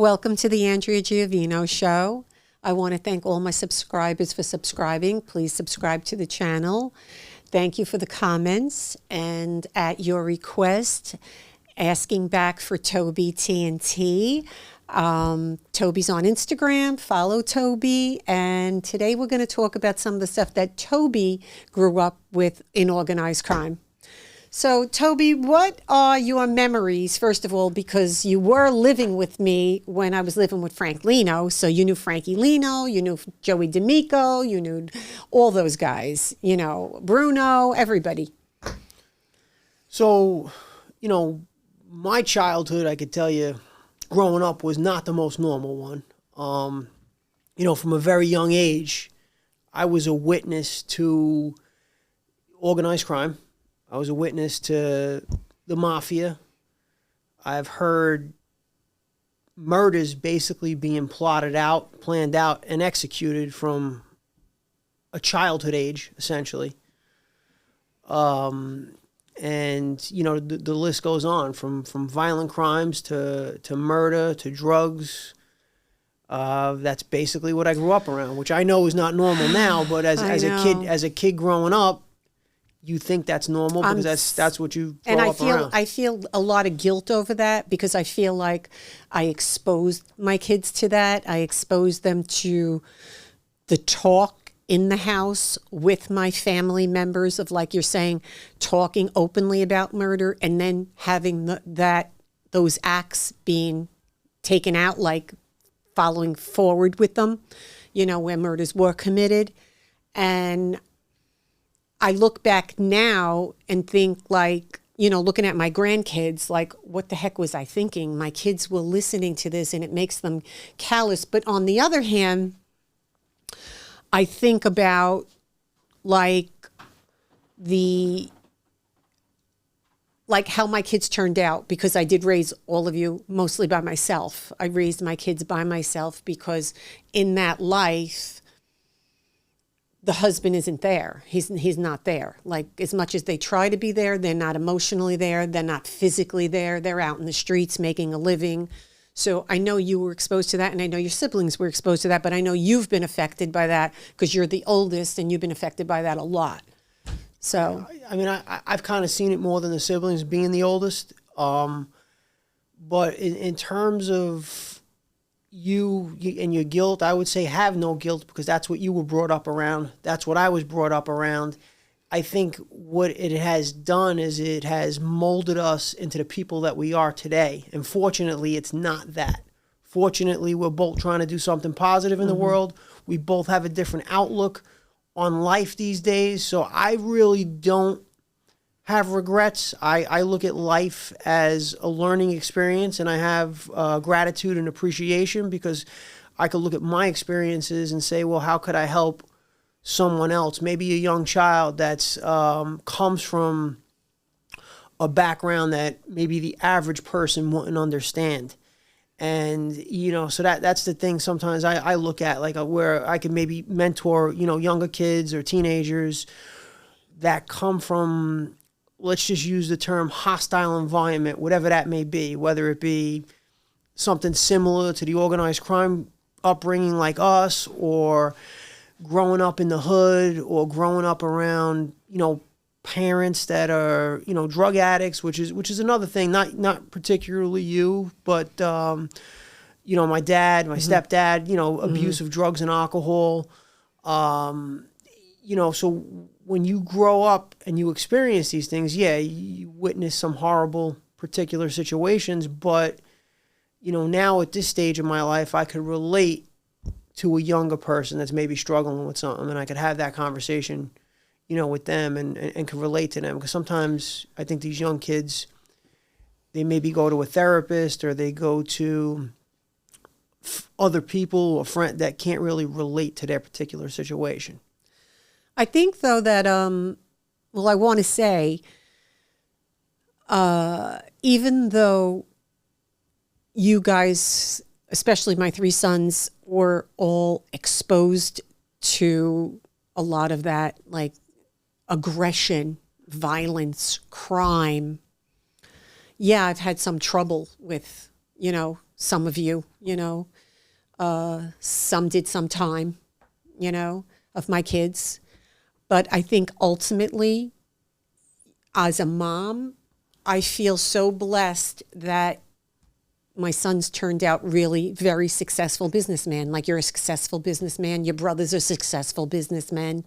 Welcome to the Andrea Giovino Show. I want to thank all my subscribers for subscribing. Please subscribe to the channel. Thank you for the comments. And at your request, asking back for TobyTNT. Toby's on Instagram. Follow Toby. And today we're going to talk about some of the stuff that Toby grew up with in organized crime. So, Toby, what are your memories, first of all, because you were living with me when I was living with Frank Lino, so you knew Frankie Lino, you knew Joey D'Amico, you knew all those guys, you know, Bruno, everybody. So, you know, my childhood, I could tell you, growing up was not the most normal one. You know, from a very young age, I was a witness to organized crime. I was a witness to the mafia. I've heard murders basically being plotted out, planned out, and executed from a childhood age, essentially. And, you know, the list goes on from violent crimes to murder to drugs. That's basically what I grew up around, which I know is not normal now, but as a kid growing up, you think that's normal because that's what you grow up around. I feel a lot of guilt over that because I feel like I exposed my kids to that. I exposed them to the talk in the house with my family members of, like you're saying, talking openly about murder and then having those acts being taken out, like following forward with them, you know, where murders were committed. And I look back now and think, like, you know, looking at my grandkids, like, what the heck was I thinking? My kids were listening to this and it makes them callous. But on the other hand, I think about, like, how my kids turned out, because I did raise all of you mostly by myself. I raised my kids by myself because in that life, the husband isn't there. He's not there. Like, as much as they try to be there, they're not emotionally there. They're not physically there. They're out in the streets making a living. So I know you were exposed to that, and I know your siblings were exposed to that, but I know you've been affected by that because you're the oldest, and you've been affected by that a lot. So, I mean, I've kind of seen it more than the siblings, being the oldest. But in terms of you and your guilt, I would say have no guilt, because that's what you were brought up around. That's what I was brought up around. I think what it has done is it has molded us into the people that we are today. And fortunately, it's not that. Fortunately, we're both trying to do something positive in the world. We both have a different outlook on life these days. So I really don't have regrets. I look at life as a learning experience, and I have gratitude and appreciation, because I could look at my experiences and say, well, how could I help someone else? Maybe a young child that's comes from a background that maybe the average person wouldn't understand. And, you know, so that's the thing sometimes I look at, like, where I can maybe mentor, you know, younger kids or teenagers that come from, let's just use the term hostile environment, whatever that may be, whether it be something similar to the organized crime upbringing like us, or growing up in the hood, or growing up around, you know, parents that are, you know, drug addicts, which is another thing, not particularly you, but, you know, my dad, my stepdad, you know, abuse of drugs and alcohol. You know, so when you grow up and you experience these things, yeah, you witness some horrible particular situations, but, you know, now at this stage of my life, I could relate to a younger person that's maybe struggling with something, and I could have that conversation, you know, with them and could relate to them. Because sometimes I think these young kids, they maybe go to a therapist, or they go to other people or friend that can't really relate to their particular situation. I think, though, that, well, I want to say, even though you guys, especially my three sons, were all exposed to a lot of that, like, aggression, violence, crime. Yeah, I've had some trouble with, you know, some of you, you know, some did some time, you know, of my kids. But I think ultimately, as a mom, I feel so blessed that my son's turned out really very successful businessman. Like, you're a successful businessman. Your brother's a successful businessman,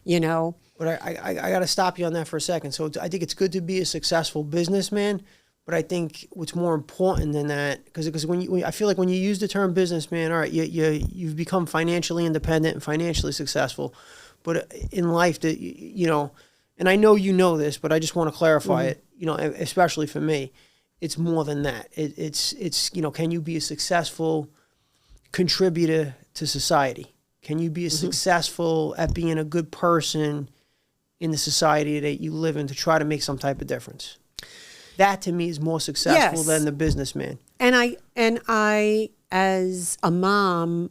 you know. But I got to stop you on that for a second. So I think it's good to be a successful businessman, but I think what's more important than that, because I feel like when you use the term businessman, all right, you've become financially independent and financially successful. But in life, that you know, and I know you know this, but I just want to clarify it. You know, especially for me, it's more than that. It's you know, can you be a successful contributor to society? Can you be successful at being a good person in the society that you live in to try to make some type of difference? That to me is more successful than the businessman. And I, as a mom,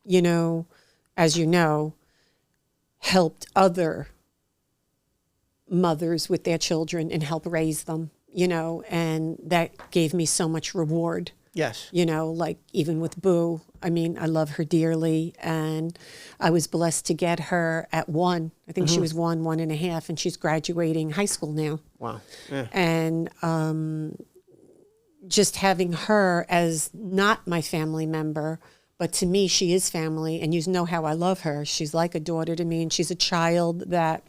you know, as you know, helped other mothers with their children and help raise them, you know, and that gave me so much reward. Yes. You know, like even with Boo, I mean, I love her dearly, and I was blessed to get her at 1. I think she was 1.5, and she's graduating high school now. Wow. Yeah. And just having her as not my family member, but to me, she is family, and you know how I love her. She's like a daughter to me, and she's a child that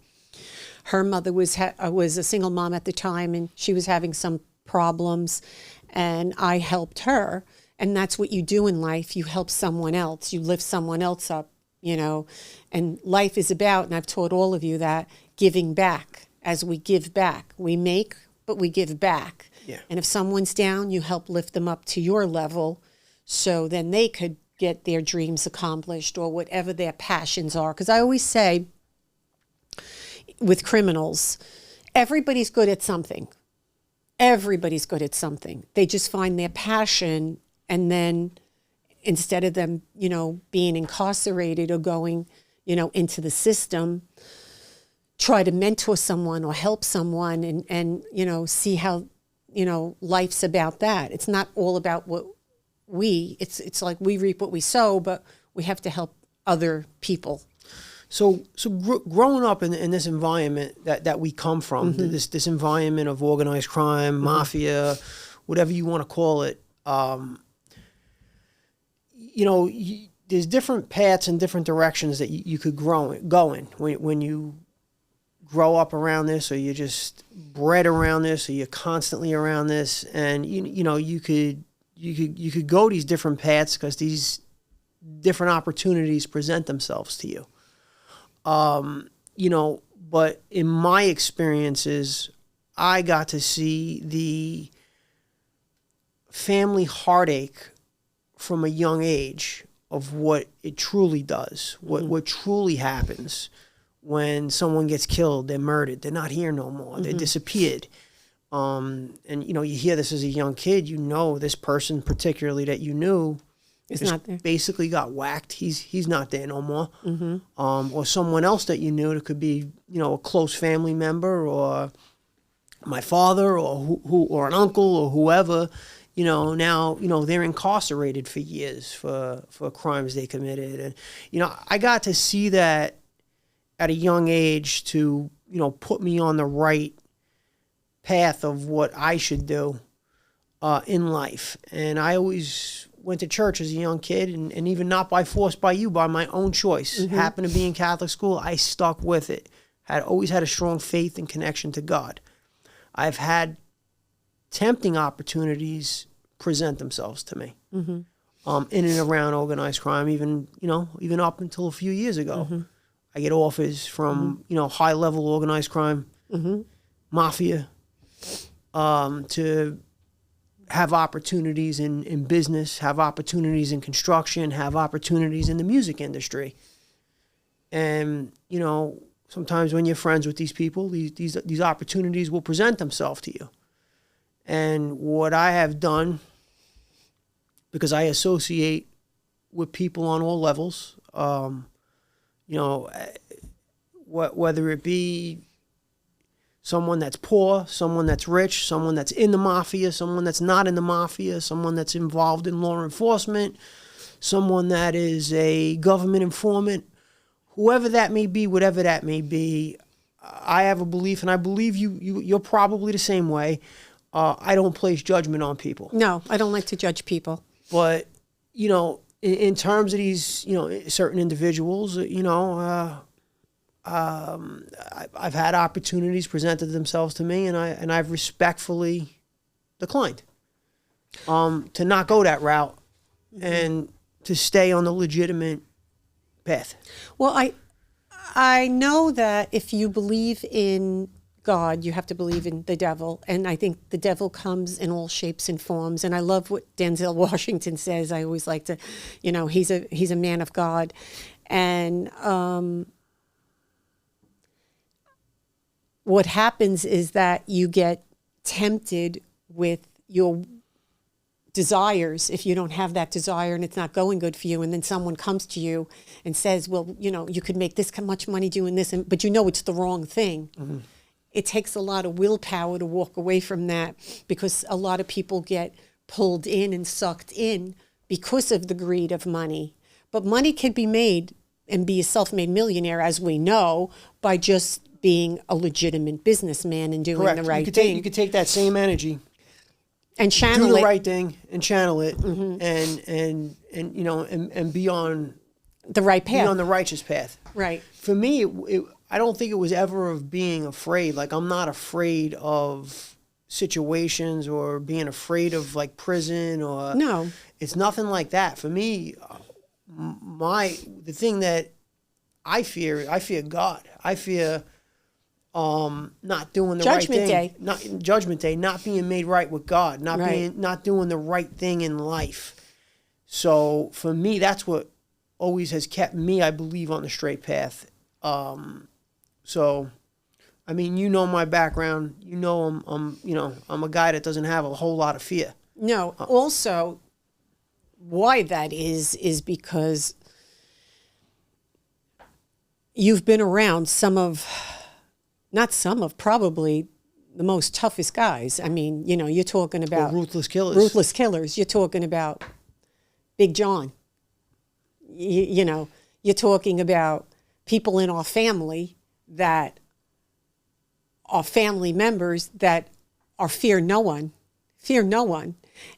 her mother was a single mom at the time, and she was having some problems, and I helped her. And that's what you do in life. You help someone else. You lift someone else up, you know. And life is about, and I've taught all of you that, giving back. As we give back, we make, but we give back. Yeah. And if someone's down, you help lift them up to your level, so then they could get their dreams accomplished or whatever their passions are. Because I always say with criminals, everybody's good at something. Everybody's good at something. They just find their passion, and then instead of them, you know, being incarcerated or going, you know, into the system, try to mentor someone or help someone and you know, see how, you know, life's about that. It's not all about what it's like we reap what we sow, but we have to help other people. So growing up in this environment that we come from, this environment of organized crime, mafia, whatever you want to call it, you know, there's different paths and different directions that you could go in when you grow up around this, or you're just bred around this, or you're constantly around this, and you know you could go these different paths because these different opportunities present themselves to you. You know, but in my experiences, I got to see the family heartache from a young age of what it truly does, what truly happens when someone gets killed, they're murdered, they're not here no more, they're disappeared. And, you know, you hear this as a young kid, you know, this person particularly that you knew is not there. Basically got whacked. He's not there no more. Or someone else that you knew that could be, you know, a close family member, or my father, or or an uncle, or whoever. You know, now, you know, they're incarcerated for years for crimes they committed. And, you know, I got to see that at a young age to, you know, put me on the right path of what I should do in life. And I always went to church as a young kid, and even not by force by you, by my own choice. Happened to be in Catholic school, I stuck with it. Always had a strong faith and connection to God. I've had tempting opportunities present themselves to me in and around organized crime, even up until a few years ago. I get offers from, you know, high-level organized crime, mafia, to have opportunities in business, have opportunities in construction, have opportunities in the music industry. And, you know, sometimes when you're friends with these people, these opportunities will present themselves to you. And what I have done, because I associate with people on all levels, you know, whether it be someone that's poor, someone that's rich, someone that's in the mafia, someone that's not in the mafia, someone that's involved in law enforcement, someone that is a government informant, whoever that may be, whatever that may be. I have a belief, and I believe you're probably the same way. I don't place judgment on people. No, I don't like to judge people. But, you know, in terms of these, you know, certain individuals, you know, I've had opportunities presented themselves to me, and I've respectfully declined to not go that route and to stay on the legitimate path. Well, I know that if you believe in God, you have to believe in the devil. And I think the devil comes in all shapes and forms. And I love what Denzel Washington says. I always like to, you know, he's a man of God. And what happens is that you get tempted with your desires if you don't have that desire and it's not going good for you, and then someone comes to you and says, well, you know, you could make this much money doing this, but you know it's the wrong thing. Mm-hmm. It takes a lot of willpower to walk away from that, because a lot of people get pulled in and sucked in because of the greed of money. But money can be made and be a self-made millionaire, as we know, by just being a legitimate businessman and doing the right thing. You could take that same energy and channel it. Do the right thing and channel it, and you know, and be on the right path. Be on the righteous path. Right. For me, I don't think it was ever of being afraid. Like, I'm not afraid of situations or being afraid of like prison or no. It's nothing like that. For me, the thing that I fear God. I fear not doing the Judgment right thing. Day. Not Judgment Day, not being made right with God, not doing the right thing in life. So for me, that's what always has kept me, I believe, on the straight path. So, I mean, you know my background. You know I'm a guy that doesn't have a whole lot of fear. No. Also, why that is because you've been around probably the most toughest guys. I mean, you know, you're talking about ruthless killers. Ruthless killers. You're talking about Big John. You know, you're talking about people in our family that are family members that fear no one,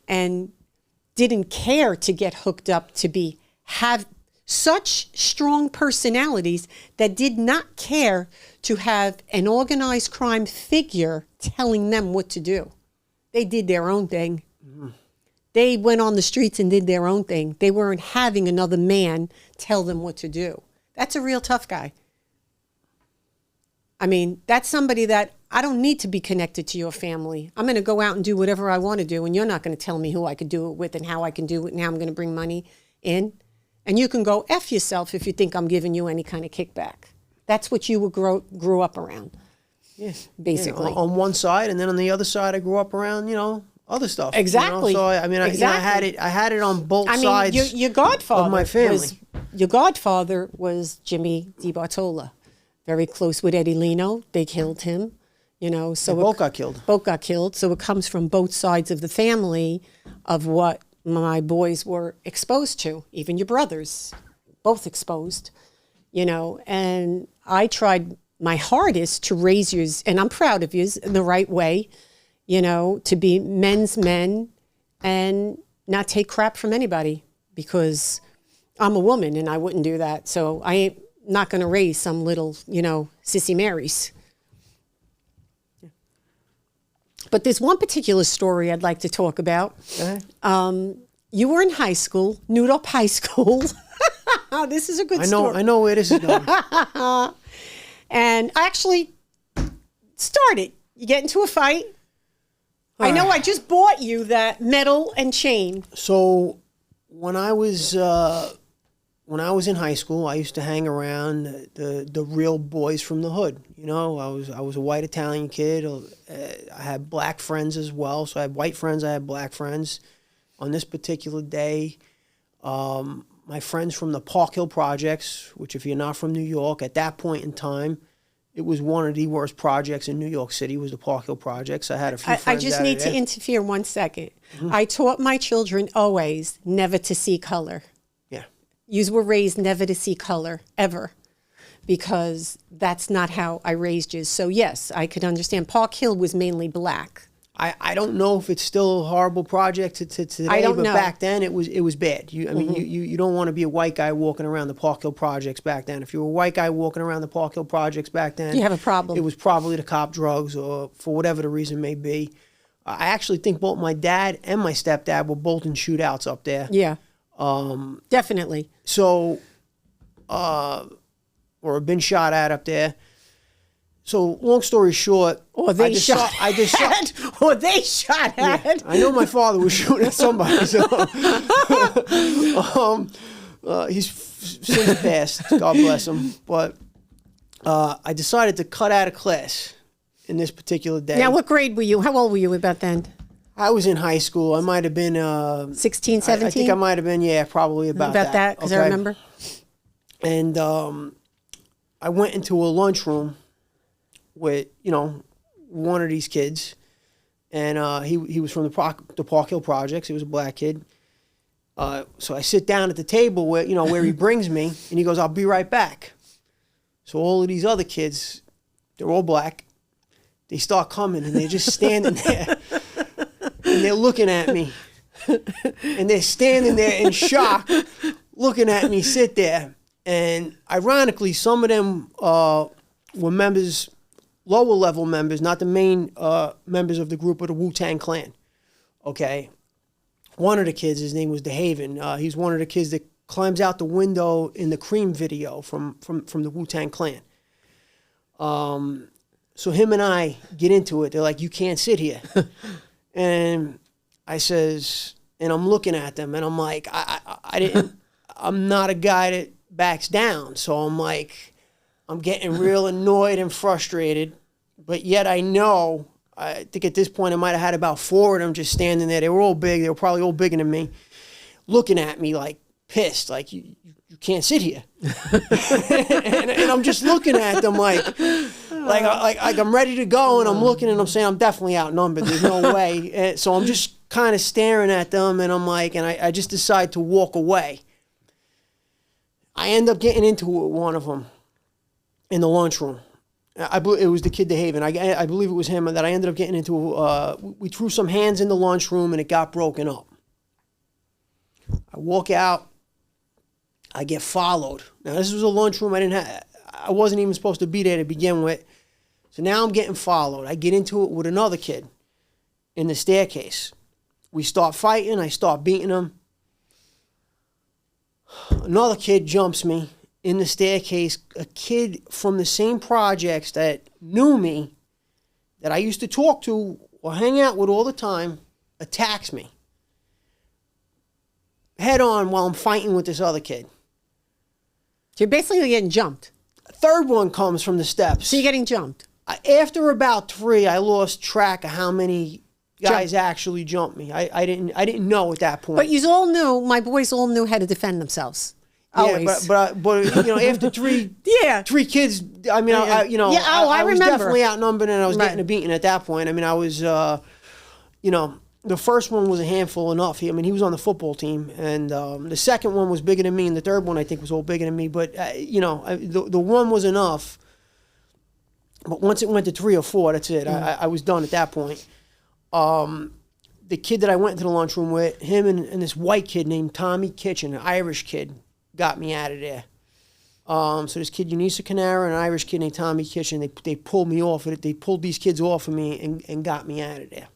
and didn't care to get hooked up to have such strong personalities that did not care to have an organized crime figure telling them what to do. They did their own thing. Mm-hmm. They went on the streets and did their own thing. They weren't having another man tell them what to do. That's a real tough guy. I mean, that's somebody that I don't need to be connected to your family. I'm going to go out and do whatever I want to do, and you're not going to tell me who I could do it with and how I can do it and how I'm going to bring money in. And you can go F yourself if you think I'm giving you any kind of kickback. That's what you grew up around. Yeah. Basically. Yeah, on one side, and then on the other side, I grew up around, you know, other stuff. Exactly. You know? So I mean, exactly. I had it on both sides. Your godfather of my family. Your godfather was Jimmy DiBartola, very close with Eddie Leno. They killed him, you know. So both got killed. Both got killed. So it comes from both sides of the family of what my boys were exposed to. Even your brothers, both exposed, you know. And I tried my hardest to raise yous, and I'm proud of yous, in the right way, you know, to be men's men and not take crap from anybody, because I'm a woman and I wouldn't do that. So I ain't not going to raise some little, you know, sissy Marys. But there's one particular story I'd like to talk about. Okay. You were in high school, Nude Up High School. This is a good story. I know where this is going. And I actually started. You get into a fight. I know I just bought you that medal and chain. So when I was in high school, I used to hang around the real boys from the hood. You know, I was a white Italian kid. I had black friends as well. So I had white friends, I had black friends. On this particular day, my friends from the Park Hill Projects, which if you're not from New York, at that point in time, It was one of the worst projects in New York City. Was the Park Hill projects. I had a few I friends just out need of to there. interfere 1 second. I taught my children always never to see color. Yeah. You were raised never to see color, ever. Because that's not how I raised you. So yes, I could understand. Park Hill was mainly black. I don't know if it's still a horrible project to today, I don't but know. back then it was bad. I mean, you don't want to be a white guy walking around the Park Hill projects back then. If you were a white guy walking around the Park Hill projects back then, You have a problem. It was probably to cop drugs or for whatever the reason may be. I actually think both my dad and my stepdad were both in shootouts up there. Yeah. Definitely. So, or have been shot at up there. So, long story short, Or they I just shot saw, or they shot at. I know my father was shooting at somebody. So, he's since passed. God bless him. But I decided to cut out of class in this particular day. Now, what grade were you? How old were you about then? I was in high school. I might have been 16, 17? I think I might have been, probably about that. Because I remember. And I went into a lunchroom with, one of these kids. And he was from the Park Hill Projects. He was a black kid. So I sit down at the table where, where he brings me. And he goes, "I'll be right back." So all of these other kids, they're all black. They start coming and they're just standing there. And they're looking at me. And they're standing there in shock, looking at me sit there. And ironically, some of them were members, lower level members, not the main members of the group of the Wu-Tang Clan. Okay. One of the kids, his name was DeHaven. He's one of the kids that climbs out the window in the Cream video from the Wu-Tang Clan. So him and I get into it. They're like, "You can't sit here." And I says, and I'm looking at them and I'm like, I'm not a guy that backs down. So I'm like, I'm getting real annoyed and frustrated, but yet I know, I think at this point I might have had about 4 of them just standing there. They were all big. They were probably all bigger than me, looking at me like pissed, like you can't sit here. and I'm just looking at them like I'm ready to go, and I'm looking and I'm saying I'm definitely outnumbered. There's no way. And so I'm just kind of staring at them, and I'm like, and I just decide to walk away. I end up getting into it with one of them in the lunchroom. It was the kid DeHaven. I believe it was him that I ended up getting into. We threw some hands in the lunchroom, and it got broken up. I walk out. I get followed. Now, this was a lunchroom. I wasn't even supposed to be there to begin with. So now I'm getting followed. I get into it with another kid in the staircase. We start fighting. I start beating him. Another kid jumps me in the staircase. A kid from the same projects that knew me, that I used to talk to or hang out with all the time, attacks me head on while I'm fighting with this other kid. So you're basically getting jumped. A third one comes from the steps. So you're getting jumped. After about 3, I lost track of how many guys actually jumped me. I didn't know at that point. But you all knew, my boys all knew how to defend themselves. Always. Yeah, but after 3 3 kids, I mean, I was remember. definitely outnumbered, and I was getting a beating at that point. I mean, I was, the first one was a handful enough. He was on the football team, and the second one was bigger than me, and the third one I think was all bigger than me. But the one was enough. But once it went to 3 or 4, that's it. I was done at that point. The kid that I went into the lunchroom with, him and this white kid named Tommy Kitchen, an Irish kid, got me out of there. So this kid, Eunice Canara, and an Irish kid named Tommy Kitchen, they pulled me off of it. They pulled these kids off of me and got me out of there.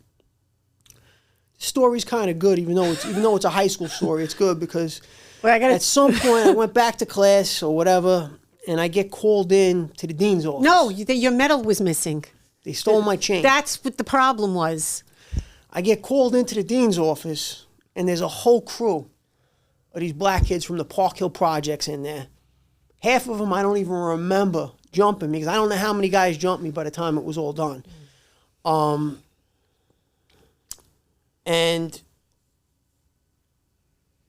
The story's kind of good, even though it's a high school story. It's good because at some point I went back to class or whatever, and I get called in to the dean's office. No, your medal was missing. They stole my chain. That's what the problem was. I get called into the dean's office, and there's a whole crew of these black kids from the Park Hill projects in there. Half of them I don't even remember jumping me, because I don't know how many guys jumped me by the time it was all done. And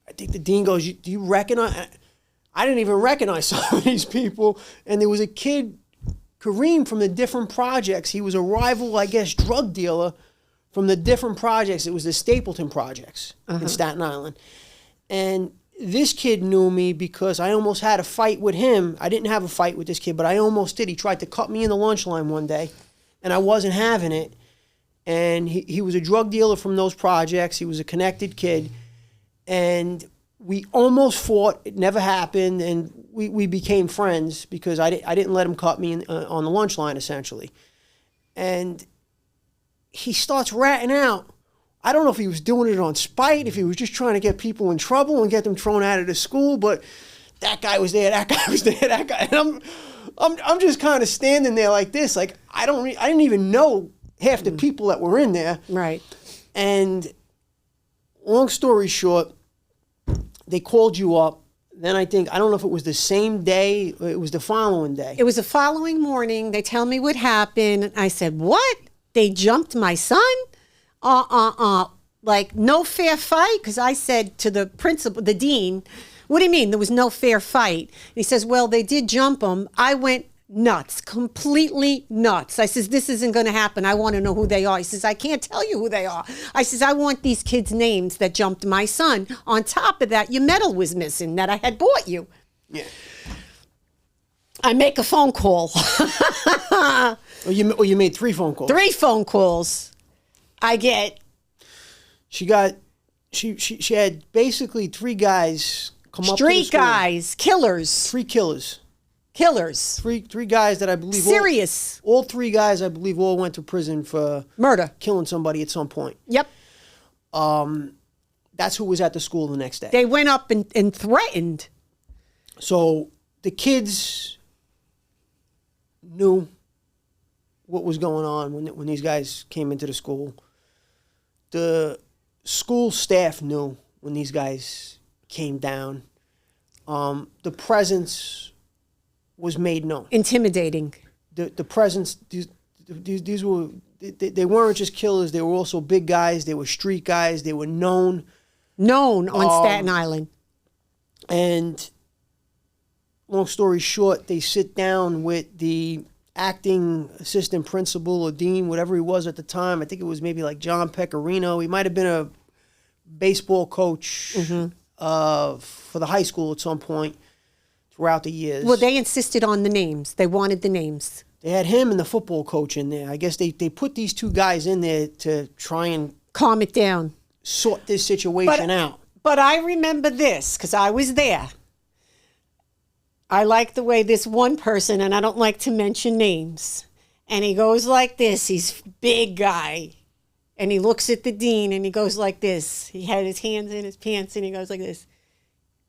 I think the dean goes, "Do you recognize?" I didn't even recognize some of these people. And there was a kid Kareem from the different projects. He was a rival, I guess, drug dealer from the different projects. It was the Stapleton projects in Staten Island. And this kid knew me because I almost had a fight with him. I didn't have a fight with this kid, but I almost did. He tried to cut me in the lunch line one day, and I wasn't having it. And he was a drug dealer from those projects. He was a connected kid. And we almost fought. It never happened. And we became friends because I didn't let him cut me on the lunch line, essentially. And he starts ratting out. I don't know if he was doing it on spite, if he was just trying to get people in trouble and get them thrown out of the school, but that guy was there, that guy was there, that guy. And I'm just kind of standing there like this, like I didn't even know half the people that were in there. Right. And long story short, they called you up. Then I don't know if it was the same day or it was the following day. It was the following morning. They tell me what happened. I said, what? They jumped my son? Like, no fair fight? Because I said to the principal, the dean, what do you mean there was no fair fight? And he says, well, they did jump him. I went nuts, completely nuts. I says, this isn't going to happen. I want to know who they are. He says, I can't tell you who they are. I says, I want these kids' names that jumped my son. On top of that, your medal was missing that I had bought you. Yeah. I make a phone call. You made 3 phone calls. 3 phone calls. I get. She had basically 3 guys come up to the Street school. guys, killers. 3 killers. Killers. Three guys that I believe Serious. All 3 guys I believe all went to prison for murder, killing somebody at some point. Yep. That's who was at the school the next day. They went up and threatened. So the kids knew what was going on when these guys came into the school. The school staff knew when these guys came down. The presence was made known. Intimidating. The presence, these were, they weren't just killers, they were also big guys, they were street guys, they were known. Known on Staten Island. And long story short, they sit down with the acting assistant principal or dean, whatever he was at the time. I think it was maybe like John Pecorino. He might have been a baseball coach for the high school at some point throughout the years. Well, they insisted on the names. They wanted the names. They had him and the football coach in there. I guess they put these 2 guys in there to try and calm it down, sort this situation out. But I remember this because I was there. I like the way this one person, and I don't like to mention names, and he goes like this. He's a big guy, and he looks at the dean, and he goes like this. He had his hands in his pants, and he goes like this.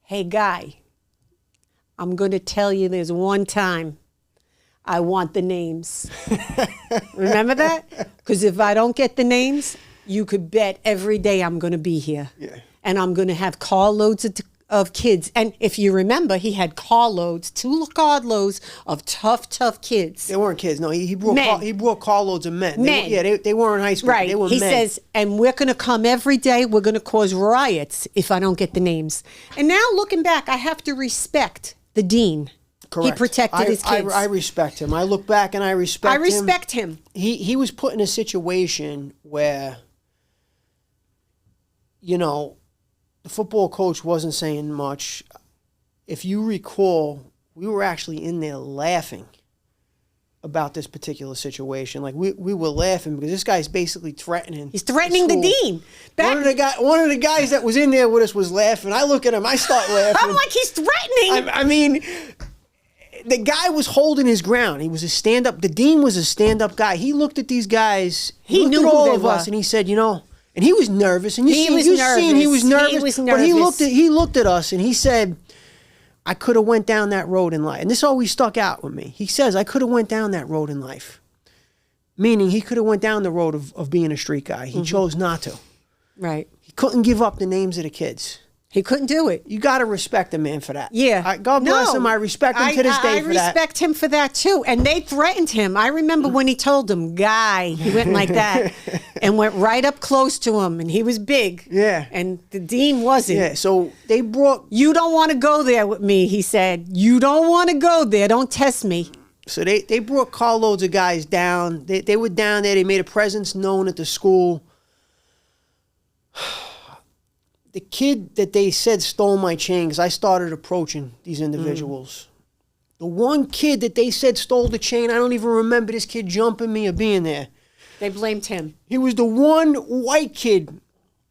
Hey, guy, I'm going to tell you there's one time I want the names. Remember that? Because if I don't get the names, you could bet every day I'm going to be here. Yeah. And I'm going to have carloads of kids. And if you remember, he had carloads, 2 carloads of tough kids. They weren't kids. No, he brought carloads of men. They weren't high school. Right. They were he men. says, and we're going to come every day. We're going to cause riots if I don't get the names. And now looking back, I have to respect the dean. Correct. He protected his kids. I respect him. I look back and I respect him. He was put in a situation where, the football coach wasn't saying much. If you recall, we were actually in there laughing about this particular situation. Like we were laughing because this guy's basically threatening. He's threatening the dean. One of the guys that was in there with us was laughing. I look at him, I start laughing. I'm like, he's threatening. I mean, the guy was holding his ground. He was a stand-up. The dean was a stand-up guy. He looked at these guys. He knew all of us, and he said, and he was nervous. And he was nervous. But he looked at us, and he said, I could have went down that road in life. And this always stuck out with me. He says, I could have went down that road in life. Meaning he could have went down the road of being a street guy. He chose not to. Right. He couldn't give up the names of the kids. He couldn't do it. You got to respect a man for that. Yeah. God bless him. I respect him to this day for that. I respect him for that, too. And they threatened him. I remember when he told them, guy, he went like that and went right up close to him. And he was big. Yeah. And the dean wasn't. Yeah. So they brought... You don't want to go there with me, he said. You don't want to go there. Don't test me. So they brought carloads of guys down. They were down there. They made a presence known at the school. The kid that they said stole my chain, because I started approaching these individuals. The one kid that they said stole the chain, I don't even remember this kid jumping me or being there. They blamed him. He was the one white kid.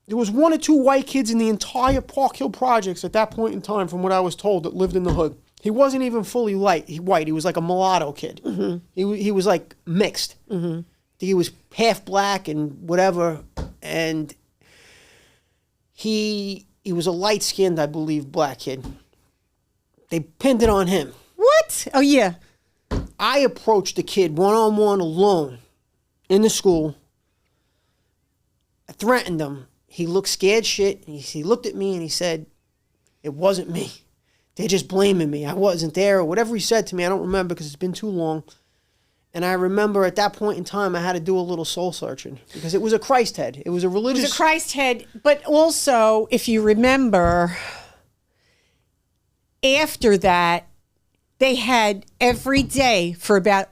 There was one or two white kids in the entire Park Hill projects at that point in time, from what I was told, that lived in the hood. He wasn't even fully white. He was like a mulatto kid. He was like mixed. He was half black and whatever. And he was a light-skinned, I believe, black kid. They pinned it on him. What? Oh, yeah. I approached the kid one-on-one alone in the school. I threatened him. He looked scared shit. He looked at me and he said, "It wasn't me. They're just blaming me. I wasn't there," or whatever he said to me. I don't remember because it's been too long. And I remember at that point in time, I had to do a little soul searching because it was a Christ head. It was a religious... It was a Christ head. But also, if you remember, after that, they had every day for about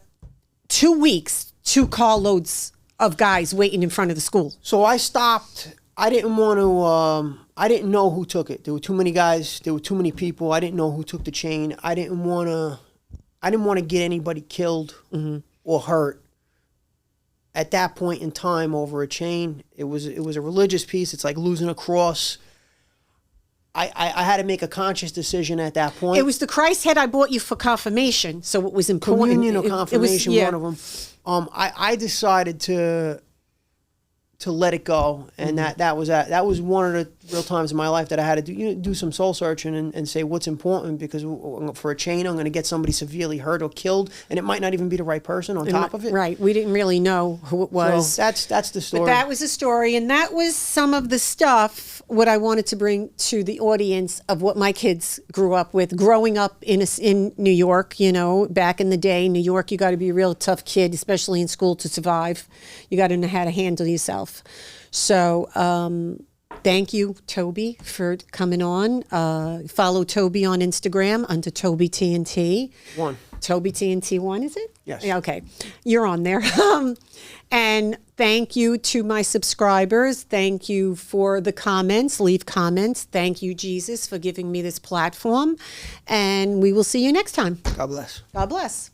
2 weeks, 2 carloads of guys waiting in front of the school. So I stopped. I didn't want to... I didn't know who took it. There were too many guys. There were too many people. I didn't know who took the chain. I didn't want to get anybody killed or hurt at that point in time over a chain. It was a religious piece. It's like losing a cross. I had to make a conscious decision at that point. It was the Christ head I bought you for confirmation, so it was important. Communion or confirmation, yeah. one of them. I decided to let it go, and that was one of the real times in my life that I had to do some soul searching and say what's important, because for a chain I'm going to get somebody severely hurt or killed, and it might not even be the right person on top of it. Right, we didn't really know who it was. So that's the story. But that was the story, and that was some of the stuff what I wanted to bring to the audience of what my kids grew up with, growing up in New York. You know, back in the day, New York, you got to be a real tough kid, especially in school, to survive. You got to know how to handle yourself. So thank you, Toby, for coming on. Follow Toby on Instagram under TobyTNT. TobyTNT1, is it? Yes. Yeah, okay. You're on there. And thank you to my subscribers. Thank you for the comments. Leave comments. Thank you, Jesus, for giving me this platform. And we will see you next time. God bless. God bless.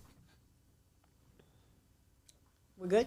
We're good?